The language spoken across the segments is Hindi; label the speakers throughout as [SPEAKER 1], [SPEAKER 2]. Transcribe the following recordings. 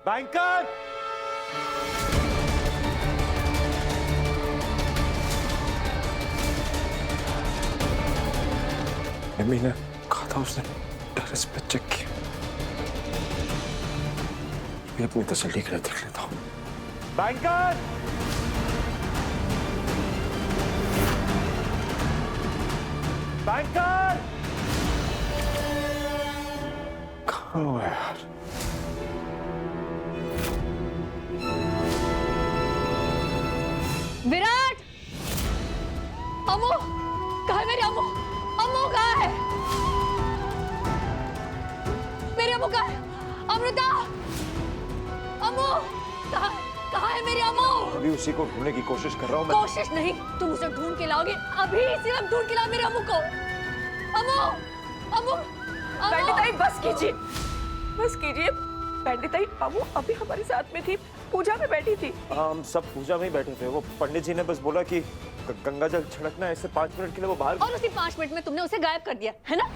[SPEAKER 1] बैंकर! मम्मी ने कहा था उसने टेरेस पे चेक किया। मैं अपनी तसल्ली के लिए देख लेता हूँ। बैंकर! बैंकर! कहाँ हुआ यार?
[SPEAKER 2] विराट! अम्मू! कहाँ है मेरी अम्मू? अम्मू कहाँ है? मेरी अम्मू कहाँ है? अमृता! अम्मू! कहाँ है मेरी अम्मू?
[SPEAKER 1] अभी उसी को ढूंढने की कोशिश कर रहा हूँ मैं।
[SPEAKER 2] कोशिश नहीं, तुम उसे ढूंढ के लाओगे। अभी सिर्फ ढूंढ के लाओ मेरी अम्मू को। अम्मू! अम्मू!
[SPEAKER 3] पंडिताई बस कीजिए, बस कीजिए। पंडिताई अम्मू अभी हमारे साथ में थी, पूजा में बैठी थी।
[SPEAKER 1] हम सब पूजा में ही बैठे थे। वो पंडित जी ने बस बोला कि गंगा जल छिड़कना है, इससे 5 मिनट के लिए वो बाहर।
[SPEAKER 2] और उसी 5 मिनट में तुमने उसे गायब कर दिया, है ना?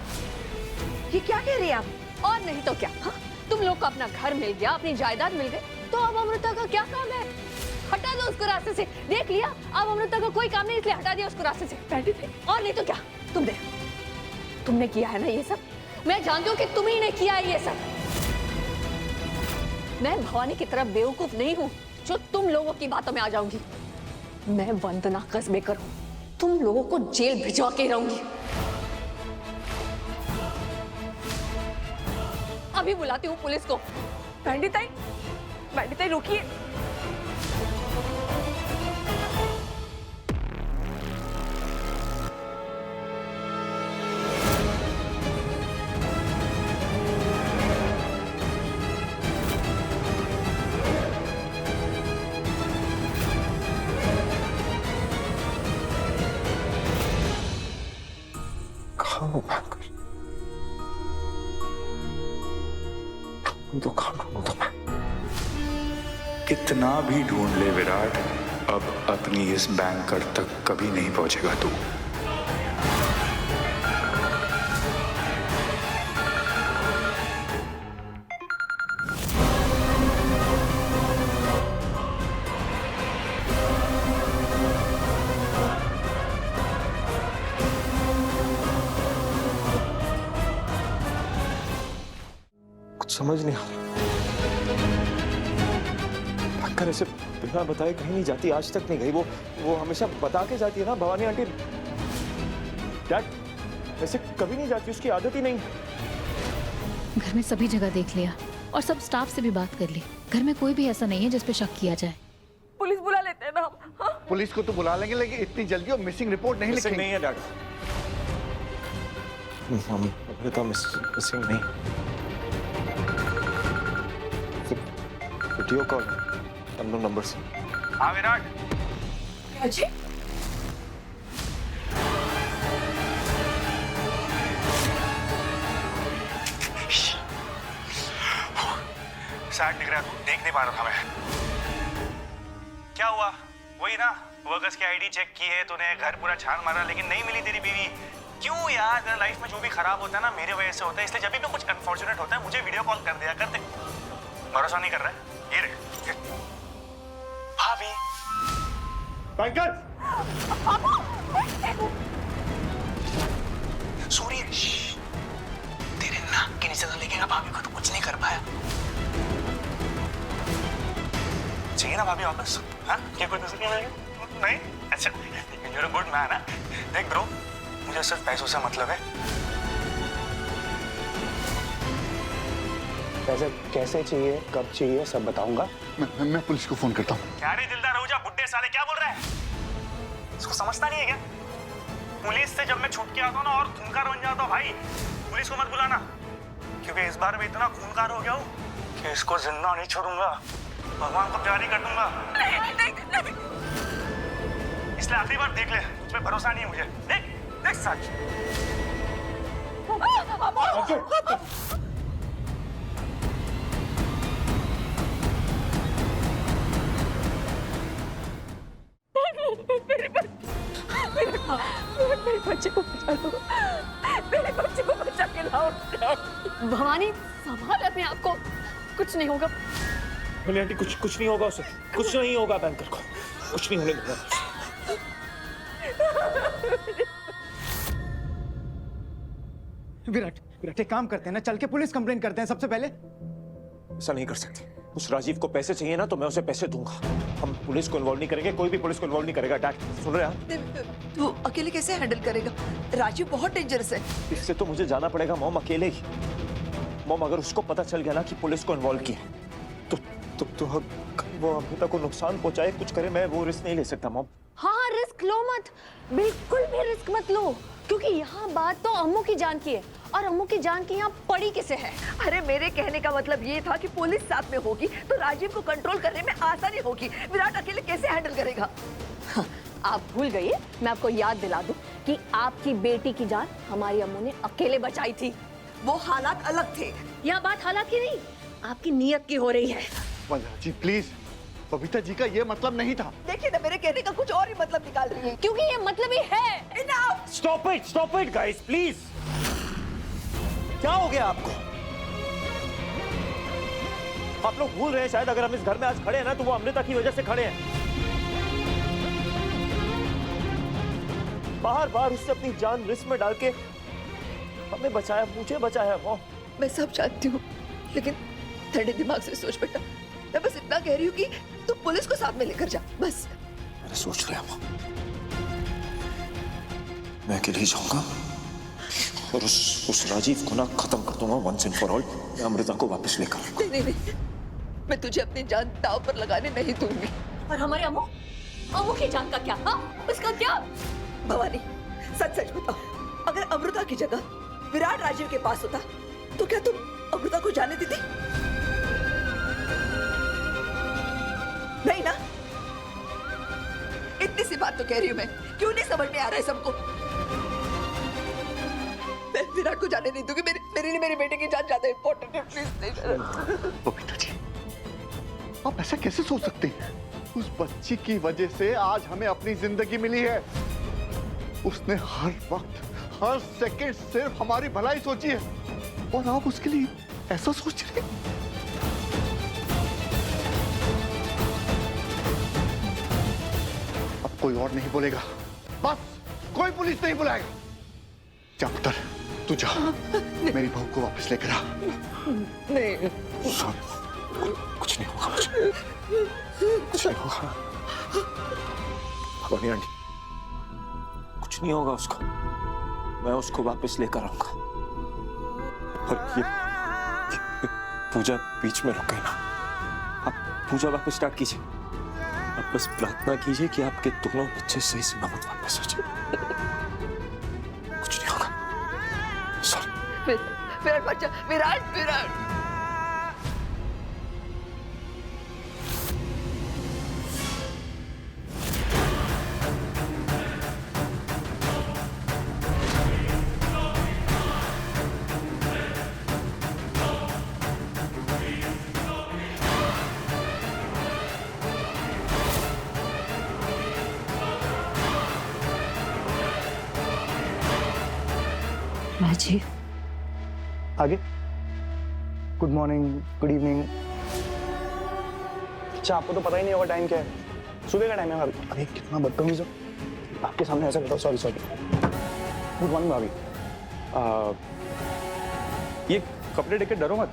[SPEAKER 3] ये क्या कह रही हैं आप?
[SPEAKER 2] और नहीं तो क्या? हाँ? तुम लोग को अपना घर मिल गया, अपनी जायदाद मिल गई, तो अब अमृता का क्या काम है? हटा दो उसको रास्ते से। देख लिया, अब अमृता का कोई काम नहीं, इसलिए हटा दिया उसको रास्ते से। पंडित, और नहीं तो क्या? तुमने किया है ना ये सब? मैं जानती हूँ कि तुम ही ने किया है ये सब। मैं भवानी की तरह बेवकूफ नहीं हूँ जो तुम लोगों की बातों में आ जाऊंगी। मैं वंदना कसबेकर हूँ, तुम लोगों को जेल भिजवा के रहूंगी। अभी बुलाती हूँ पुलिस को।
[SPEAKER 3] पंडिताई, पंडिताई रुकिए।
[SPEAKER 1] कहाँ हो बैंकर? तो कहाँ ढूंढूं तुम्हें?
[SPEAKER 4] कितना भी ढूंढ ले विराट, अब अपनी इस बैंकर तक कभी नहीं पहुंचेगा तू।
[SPEAKER 1] कुछ समझ नहीं आ रहा। बैंकर ऐसे बिना बताए कहीं नहीं जाती, आज तक नहीं गई। वो हमेशा बता के जाती है ना भवानी आंटी। डैड ऐसे कभी नहीं जाती, उसकी आदत ही नहीं।
[SPEAKER 5] घर में सभी जगह देख लिया और सब स्टाफ से भी बात कर ली। घर में कोई भी ऐसा नहीं है जिस पे शक किया जाए।
[SPEAKER 3] पुलिस बुला लेते हैं ना हम। हाँ?
[SPEAKER 6] पुलिस को तो बुला लेंगे, लेकिन इतनी जल्दी और मिसिंग रिपोर्ट नहीं लिखेंगे।
[SPEAKER 1] नहीं है डैड, अमृता मिसिंग नहीं। वीडियो कॉल अननोन नंबर से।
[SPEAKER 4] हाँ विराट।
[SPEAKER 3] क्या जी?
[SPEAKER 4] सैड दिख रहा है, देख नहीं पा रहा था मैं। क्या हुआ? वही ना, वर्कर्स की आईडी चेक की है तूने, घर पूरा छान मारा, लेकिन नहीं मिली तेरी बीवी। क्यों यार? तेरा लाइफ में जो भी खराब होता है ना मेरे वजह से होता है, इसलिए जब भी कुछ अनफॉर्चुनेट होता है मुझे वीडियो कॉल कर दिया करते। भरोसा नहीं कर रहा है? ये रे भाभी।
[SPEAKER 1] बैंकर!
[SPEAKER 4] सूर्य तेरे नाक के नीचे तो लेके भाभी को तो कुछ नहीं कर पाया। चाहिए ना भाभी वापस? हाँ, क्या कोई दूसरी नहीं? अच्छा, you're a good man, हाँ? देख ब्रो, मुझे सिर्फ पैसों से मतलब है।
[SPEAKER 1] पैसे कैसे चाहिए, कब चाहिए, सब बताऊंगा।
[SPEAKER 6] मैं पुलिस को फोन करता हूँ।
[SPEAKER 4] क्या रे दिलदार हो जा, बुड्ढे साले क्या बोल रहा है? इसको समझता नहीं है क्या? पुलिस से जब मैं छूट के आता हूँ ना और खूंखार बन जाता हूँ भाई। पुलिस को मत बुलाना, क्योंकि इस बार मैं इतना खूंखार हो गया हूँ कि इसको जिंदा नहीं छोड़ूंगा, भगवान को प्यार ही कर दूंगा।
[SPEAKER 3] नहीं।
[SPEAKER 4] इसलिए आखिरी बार देख ले, तुझ पे भरोसा नहीं है मुझे। देख सच।
[SPEAKER 3] मेरे बच्चे को बचा लो, मेरे बच्चे को बचा के लाओ।
[SPEAKER 2] भवानी संभाल अपने आप को, कुछ नहीं होगा।
[SPEAKER 1] बोले आंटी कुछ नहीं होगा उसे, कुछ नहीं होगा बैंकर को, कुछ नहीं होने दूंगा।
[SPEAKER 7] विराट विराट एक काम करते हैं ना, चल के पुलिस कंप्लेंट करते हैं सबसे पहले।
[SPEAKER 1] ऐसा नहीं कर सकते। उस राजीव को पैसे चाहिए ना तो मैं उसे पैसे दूंगा। हम पुलिस को इन्वॉल्व नहीं करेंगे, कोई भी पुलिस को इन्वॉल्व नहीं करेगा। डैड सुन रहे हैं आप?
[SPEAKER 3] तू अकेले कैसे हैंडल करेगा? राजीव बहुत डेंजरस है।
[SPEAKER 1] इससे तो मुझे जाना पड़ेगा मॉम, अकेले ही। मॉम अगर उसको पता चल गया ना कि पुलिस को इन्वॉल्व किया तो वो अमृता को नुकसान पहुंचाए, कुछ करे, मैं वो रिस्क नहीं ले सकता मॉम।
[SPEAKER 2] हाँ रिस्क लो मत, बिल्कुल भी रिस्क मत लो, क्योंकि यहाँ बात तो अम्मू की जान की है और अम्मू की जान की यहाँ पड़ी किसे है।
[SPEAKER 3] अरे मेरे कहने का मतलब ये था कि पुलिस साथ में होगी तो राजीव को कंट्रोल करने में आसानी होगी। विराट अकेले कैसे हैंडल करेगा?
[SPEAKER 2] हाँ, आप भूल गई, मैं आपको याद दिला दूं कि आपकी बेटी की जान हमारी अम्मू ने अकेले बचाई थी।
[SPEAKER 3] वो हालात अलग थे।
[SPEAKER 2] यह बात हालात की नहीं, आपकी नीयत की हो रही है।
[SPEAKER 6] वंदना जी प्लीज, बबीता जी का ये मतलब नहीं था।
[SPEAKER 3] देखिए ना, मेरे कहने का कुछ और ही मतलब निकाल रही है।
[SPEAKER 2] क्योंकि ये मतलब ही है।
[SPEAKER 3] Enough!
[SPEAKER 1] Stop it guys please. क्या हो गया आपको? आप लोग भूल रहे हैं शायद, अगर हम इस घर में आज खड़े हैं ना तो वो अमृता की वजह से खड़े हैं। बार उससे अपनी जान रिस्क में डाल के हमें बचाया, मुझे बचाया। वो
[SPEAKER 3] मैं सब जानती हूँ, लेकिन ठंडे दिमाग से सोच बेटा। मैं बस इतना कह रही हूँ कि तू पुलिस को साथ में लेकर जा, बस।
[SPEAKER 1] मैंने सोच लिया वो, मैं अकेले ही जाऊंगा और उस राजीव को ना खत्म कर दूंगा वंस एंड फॉर ऑल। मैं अमृता को वापस लेकर आऊंगा।
[SPEAKER 3] नहीं, मैं तुझे अपनी जान दांव पर लगाने नहीं दूंगी।
[SPEAKER 2] और हमारे अम्मू की जान का क्या? हाँ, उसका क्या?
[SPEAKER 3] भवानी सच बताओ, अगर अमृता की जगह विराट राजीव के पास होता तो क्या तुम अमृता को जाने देती? नहीं ना? इतनी सी बात तो कह रही हूं मैं, क्यों नहीं समझ में आ रहा है सबको? मैं विराट को जाने नहीं दूंगी। मेरे लिए मेरी बेटे की जान ज्यादा इंपॉर्टेंट है। प्लीज नहीं।
[SPEAKER 6] बबीता जी आप ऐसा कैसे सोच सकते हैं? उस बच्ची की वजह से आज हमें अपनी जिंदगी मिली है। उसने हर वक्त हर सेकंड सिर्फ हमारी भलाई सोची है और आप उसके लिए ऐसा सोच रहे हैं? अब कोई और नहीं बोलेगा, बस कोई पुलिस नहीं बुलाएगा। जा पुत्र, तू जा, मेरी बहू को वापस लेकर आ।
[SPEAKER 3] नहीं,
[SPEAKER 1] कुछ नहीं होगा मुझे, कुछ नहीं होगा। भवानी आंटी, कुछ नहीं होगा उसको, मैं उसको वापस लेकर आऊंगा। और ये पूजा बीच में रुक गई ना, आप पूजा वापस स्टार्ट कीजिए। आप बस प्रार्थना कीजिए कि आपके दोनों बच्चे सही सलामत वापस हो जाए। कुछ नहीं होगा। सॉरी।
[SPEAKER 3] विराट बच्चा, विराट।
[SPEAKER 2] राजीव,
[SPEAKER 7] आगे गुड मॉर्निंग, गुड इवनिंग। अच्छा आपको तो पता ही नहीं होगा टाइम क्या है, सुबह का टाइम है भाभी। अरे कितना बदतमीज हो, आपके सामने ऐसा बताओ। सॉरी गुड मॉर्निंग भाभी। ये कपड़े देख के डरो मत।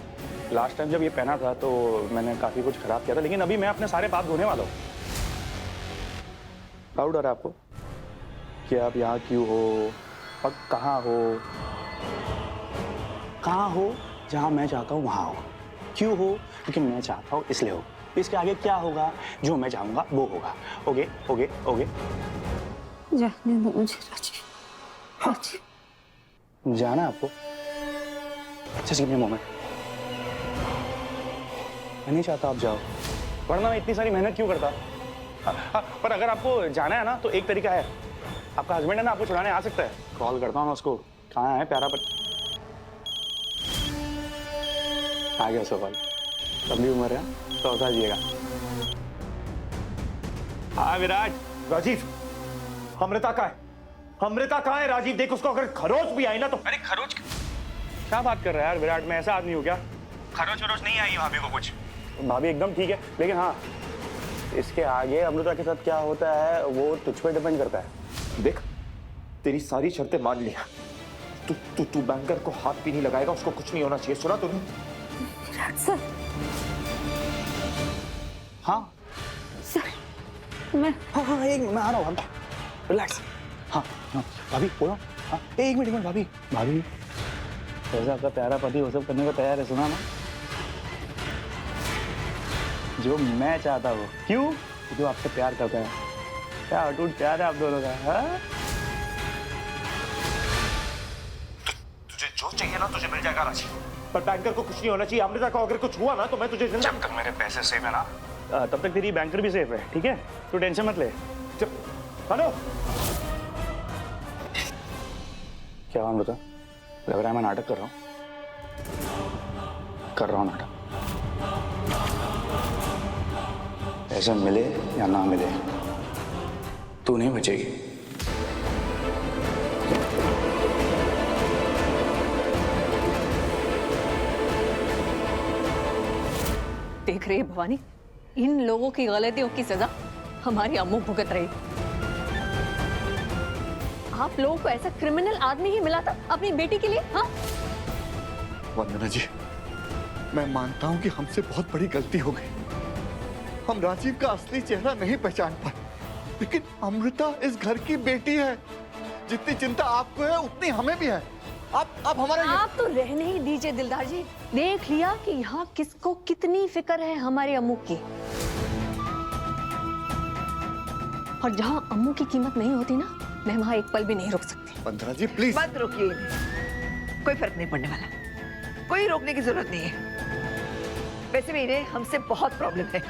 [SPEAKER 7] लास्ट टाइम जब ये पहना था तो मैंने काफी कुछ खराब किया था, लेकिन अभी मैं अपने सारे पाप धोने वाला हूँ। क्या डर है आपको कि आप यहाँ क्यों हो और कहाँ हो? जहाँ मैं चाहता हूँ वहाँ हो। क्यों हो? क्योंकि मैं चाहता हूँ इसलिए हो। इसके आगे क्या होगा? जो मैं चाहूंगा वो होगा। ओके।
[SPEAKER 2] जाने दो मुझे राजीव।
[SPEAKER 7] जाना आपको? Just give me a moment. मैं नहीं चाहता आप जाओ, वरना मैं इतनी सारी मेहनत क्यों करता? पर अगर आपको जाना है ना तो एक तरीका है। आपका हस्बैंड है ना, आपको छुड़ाने आ सकता है। कॉल करता हूँ मैं उसको। कहाँ है प्यारा? पर आ गया उसका कॉल। तब भी उम्र है तो बता दीजिएगा।
[SPEAKER 1] हाँ विराट। राजीव, अमृता कहाँ है? राजीव देख उसको, अगर खरोच भी आई ना तो।
[SPEAKER 4] अरे खरोच
[SPEAKER 7] क्या बात कर रहा है यार विराट? मैं ऐसा आदमी हूँ क्या?
[SPEAKER 4] खरोच वरोच नहीं आई भाभी को कुछ।
[SPEAKER 7] भाभी एकदम ठीक है, लेकिन हाँ, इसके आगे अमृता के साथ क्या होता है वो तुझ पे डिपेंड करता है।
[SPEAKER 1] देख, तेरी सारी शर्तें मान लिया, तू तू तू बैंकर को हाथ भी नहीं लगाएगा, उसको कुछ नहीं होना चाहिए, सुना तूने?
[SPEAKER 2] सर,
[SPEAKER 7] हाँ
[SPEAKER 2] सर मैं
[SPEAKER 7] हाँ एक मैं आ रहा हूँ, रिलैक्स। हाँ हाँ भाभी बोलो। हाँ एक मिनट भाभी। भाभी जैसा आपका प्यारा पति वो सब करने को तैयार है, सुना ना? जो मैं चाहता हूँ। क्यों? जो आपसे प्यार करता है। क्या अटूट प्यार है आप दोनों का। हाँ?
[SPEAKER 1] तुझे जो चाहिए ना तुझे मिल जाएगा राजी, पर बैंकर को कुछ नहीं होना चाहिए। अमृता को अगर कुछ हुआ ना तो मैं तुझे
[SPEAKER 4] जब तक मेरे पैसे सेफ है ना,
[SPEAKER 7] तब तक तेरी बैंकर भी सेफ है, ठीक है? तू टेंशन मत ले।
[SPEAKER 1] हेलो,
[SPEAKER 7] क्या हुआ अमृता? लग रहा है मैं नाटक कर रहा हूँ नाटक। ऐसा मिले या ना मिले तू नहीं बचेगी।
[SPEAKER 2] देख रही है भवानी, इन लोगों की गलतियों की सजा हमारी अम्मू भुगत रही। आप लोगों को ऐसा क्रिमिनल आदमी ही मिला था अपनी बेटी के लिए? हाँ
[SPEAKER 6] वंदना जी, मैं मानता हूं कि हमसे बहुत बड़ी गलती हो गई। हम राजीव का असली चेहरा नहीं पहचान पाए, लेकिन अमृता इस घर की बेटी है। जितनी चिंता आपको है उतनी हमें भी है। आप हमारा
[SPEAKER 2] आप तो रहने ही दीजिए दिलदार जी। देख लिया कि यहाँ किसको कितनी फिक्र है हमारे अम्मू की। और जहाँ अम्मू की कीमत नहीं होती ना, मैं वहाँ एक पल भी नहीं रुक सकती।
[SPEAKER 6] वंदना जी प्लीज
[SPEAKER 3] मत रोकिए इन्हें, कोई फर्क नहीं पड़ने वाला, कोई रोकने की जरूरत नहीं है। वैसे भी इन्हें हमसे बहुत प्रॉब्लम है,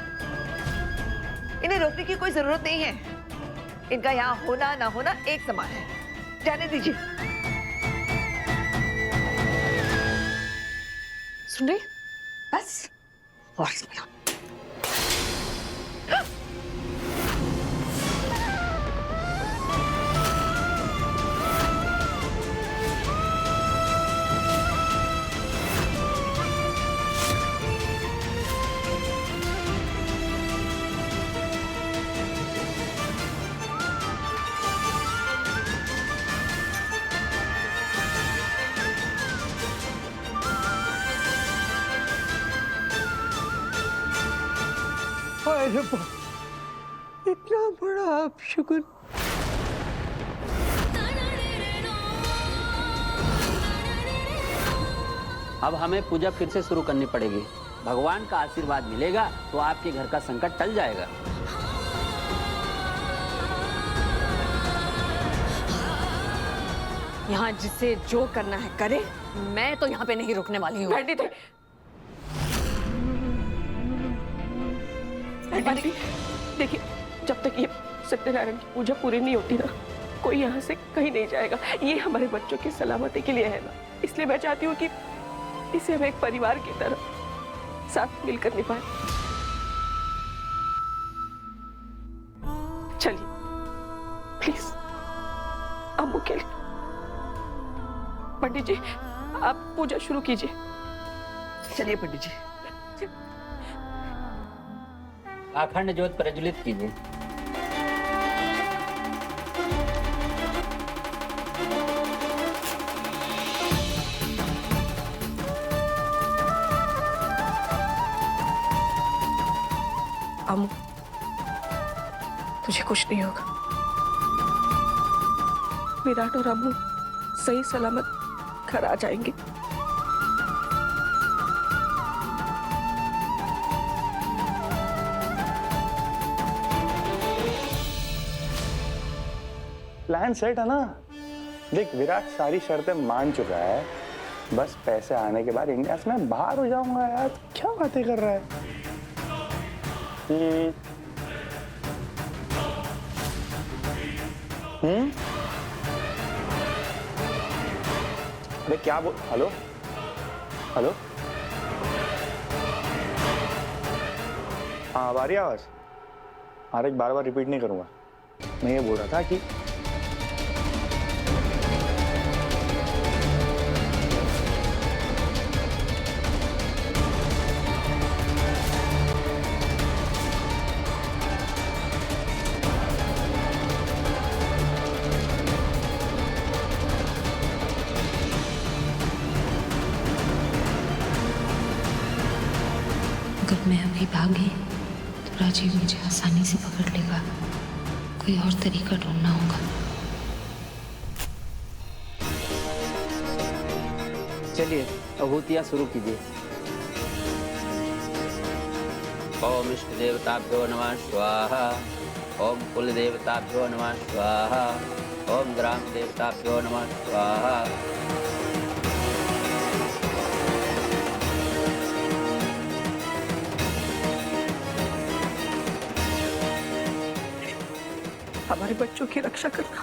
[SPEAKER 3] इन्हें रोकने की कोई जरूरत नहीं है। इनका यहाँ होना ना होना एक समान है, जाने दीजिए।
[SPEAKER 2] सुन रही? बस और सुनो।
[SPEAKER 3] इतना बड़ा आप शुक्र।
[SPEAKER 8] अब हमें पूजा फिर से शुरू करनी पड़ेगी। भगवान का आशीर्वाद मिलेगा तो आपके घर का संकट टल जाएगा।
[SPEAKER 2] यहाँ जिसे जो करना है करे, मैं तो यहाँ पे नहीं रुकने वाली हूँ।
[SPEAKER 9] देखिए, जब तक ये सत्यनारायण की पूजा पूरी नहीं होती ना, कोई यहाँ से कहीं नहीं जाएगा। ये हमारे बच्चों की सलामती के लिए है ना, इसलिए मैं चाहती हूँ कि इसे हम एक परिवार की तरह साथ मिलकर निभाएं। चलिए प्लीज, अम्मू के लिए। पंडित जी, आप पूजा शुरू कीजिए।
[SPEAKER 3] चलिए पंडित जी।
[SPEAKER 8] अखंड ज्योत प्रज्वलित कीजिए।
[SPEAKER 9] अम्मू, तुझे कुछ नहीं होगा। विराट और अम्मू सही सलामत घर आ जाएंगे।
[SPEAKER 7] प्लान सेट है ना? देख, विराट सारी शर्तें मान चुका है, बस पैसे आने के बाद इंडिया से मैं बाहर हो जाऊंगा। यार क्या बातें कर रहा है? अरे क्या बोल? हेलो हेलो, हाँ अब आ रही आवाज? हाँ, एक बार बार रिपीट नहीं करूंगा। मैं ये बोल रहा था कि
[SPEAKER 10] अभी भागी तो राजीव मुझे आसानी से पकड़ लेगा। कोई और तरीका ढूंढना होगा।
[SPEAKER 8] चलिए अभूतियाँ शुरू कीजिए। ओम इष्ट देवताभ्यो नमः स्वाहा। ओम कुल देवताभ्यो नमः स्वाहा। ओम ग्राम देवताभ्यो नमः स्वाहा।
[SPEAKER 9] हमारे बच्चों की रक्षा करना।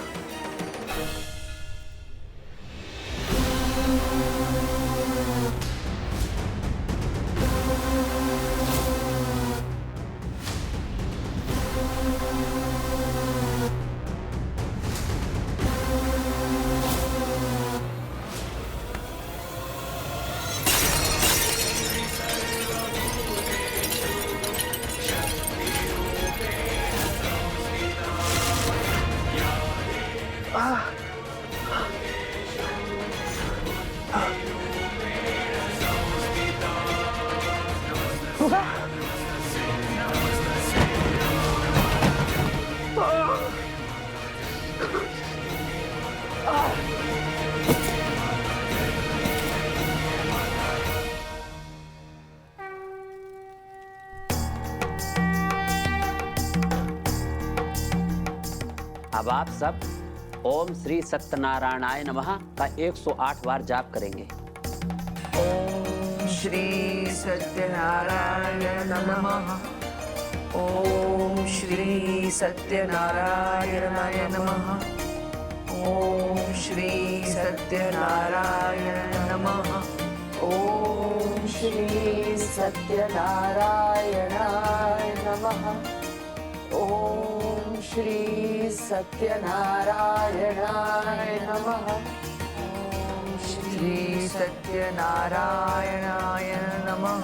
[SPEAKER 8] अब आप सब ओम श्री सत्यनारायणाय नमः का 108 बार जाप करेंगे।
[SPEAKER 3] ओम श्री सत्यनारायण नमः। ओम श्री सत्यनारायणाय नमः। ओम श्री सत्यनारायण नमः। ओम श्री सत्यनारायणाय नमः। ओम श्री सत्यनारायणाय नमः। ओम श्री सत्यनारायणाय नमः।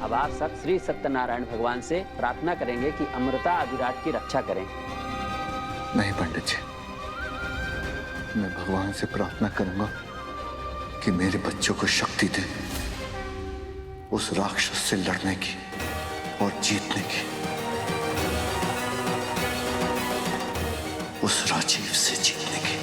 [SPEAKER 8] अब आप सब श्री सत्यनारायण भगवान से प्रार्थना करेंगे कि अमृता अविराट की रक्षा करें।
[SPEAKER 6] नहीं पंडित जी, मैं भगवान से प्रार्थना करूंगा कि मेरे बच्चों को शक्ति दे उस राक्षस से लड़ने की और जीतने की, उस राजीव से जीतने की।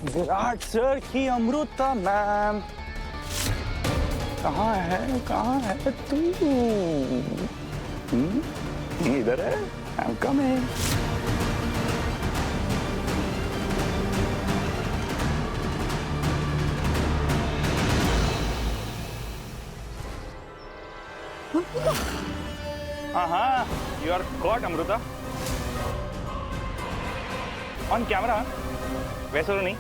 [SPEAKER 7] विराट सर की अमृता मैम कहाँ है तू? इधर है। I'm coming. हाँ, you are caught, Amrita. On camera. वैसे तो नहीं,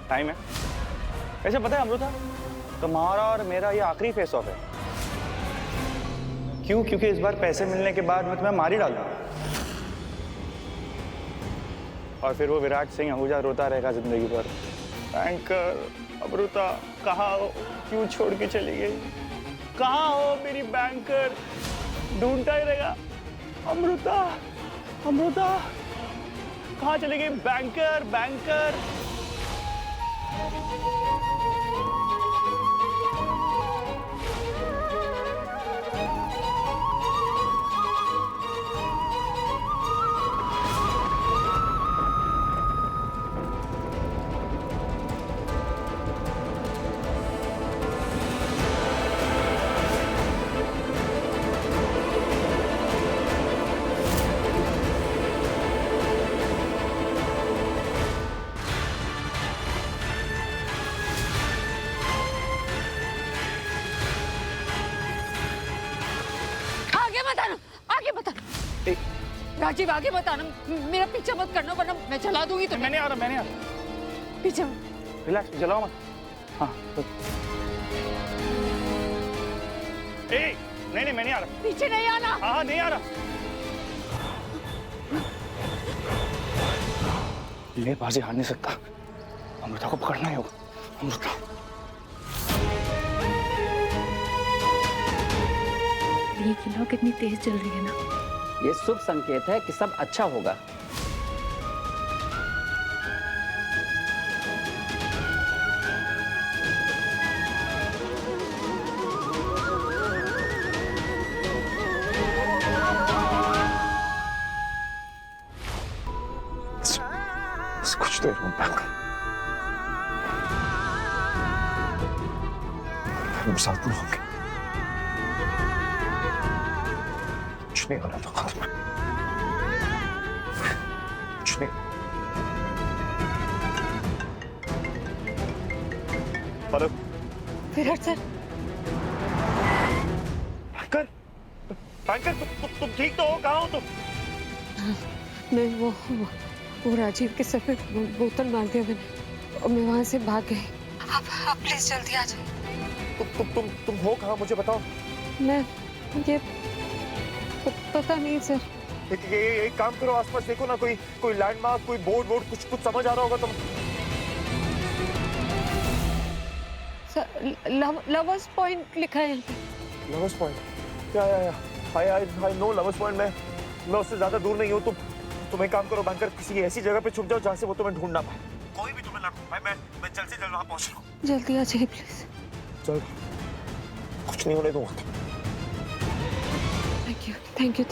[SPEAKER 7] टाइम है। वैसे पता है अमृता, तुम्हारा और मेरा ये आखिरी फेस ऑफ है। क्यों? क्योंकि इस बार पैसे मिलने के बाद मैं तुम्हें मार ही डालूंगा और फिर वो विराट सिंह आहूजा रोता रहेगा जिंदगी भर। बैंकर अमृता कहाँ हो? क्यों छोड़ के चली गई? कहाँ हो मेरी बैंकर? ढूंढता ही रहेगा। अमृता अमृता कहाँ चली गई? Banker banker.
[SPEAKER 2] राजीव आगे मत आना, मेरा पीछा मत करना वरना मैं चला दूंगी तुम्हें।
[SPEAKER 7] मैंने आ रहा
[SPEAKER 2] पीछे
[SPEAKER 7] रिलैक्स, जलाओ मत। हाँ ए नहीं मैं नहीं आ रहा।
[SPEAKER 2] पीछे नहीं आना।
[SPEAKER 7] हाँ नहीं आ रहा। ले बाजी हार नहीं सकता, अमृता को पकड़ना ही होगा। अमृता
[SPEAKER 5] ये किला कितनी तेज चल रही है ना।
[SPEAKER 8] ये शुभ संकेत है कि सब अच्छा होगा।
[SPEAKER 1] कुछ देर में हम साथ में होंगे। कुछ नहीं होना तो खत्म, कुछ नहीं।
[SPEAKER 2] विराट सर,
[SPEAKER 7] बैंकर बैंकर तुम ठीक तो हो? कहाँ हो तुम?
[SPEAKER 9] मैं वो राजीव के सर पे बोतल मार दिया मैंने और मैं वहां से भाग गई। आप प्लीज जल्दी आ जाइए।
[SPEAKER 7] तुम हो कहाँ मुझे बताओ।
[SPEAKER 9] मैं ये पता नहीं सर।
[SPEAKER 7] एक काम करो, आसपास देखो ना, कोई लैंडमार्क, कोई बोर्ड कुछ समझ आ रहा होगा तुम।
[SPEAKER 9] सर लवर्स पॉइंट लिखा है यहाँ पे।
[SPEAKER 7] Lovers point? या आई नो लवर्स पॉइंट। मैं उससे ज्यादा दूर नहीं हूँ। तुम एक काम करो बैंकर, किसी ऐसी जगह पे छुप जाओ जहाँ से वो तुम्हें ढूंढ ना पाए। कोई भी तुम्हें ना ढूंढ पाए। मैं जल्द से जल्द वहां पहुंच रहा हूँ।
[SPEAKER 9] जल्दी आ जाइए प्लीज।
[SPEAKER 7] चल, कुछ नहीं होने दूंगा।
[SPEAKER 9] Thank you.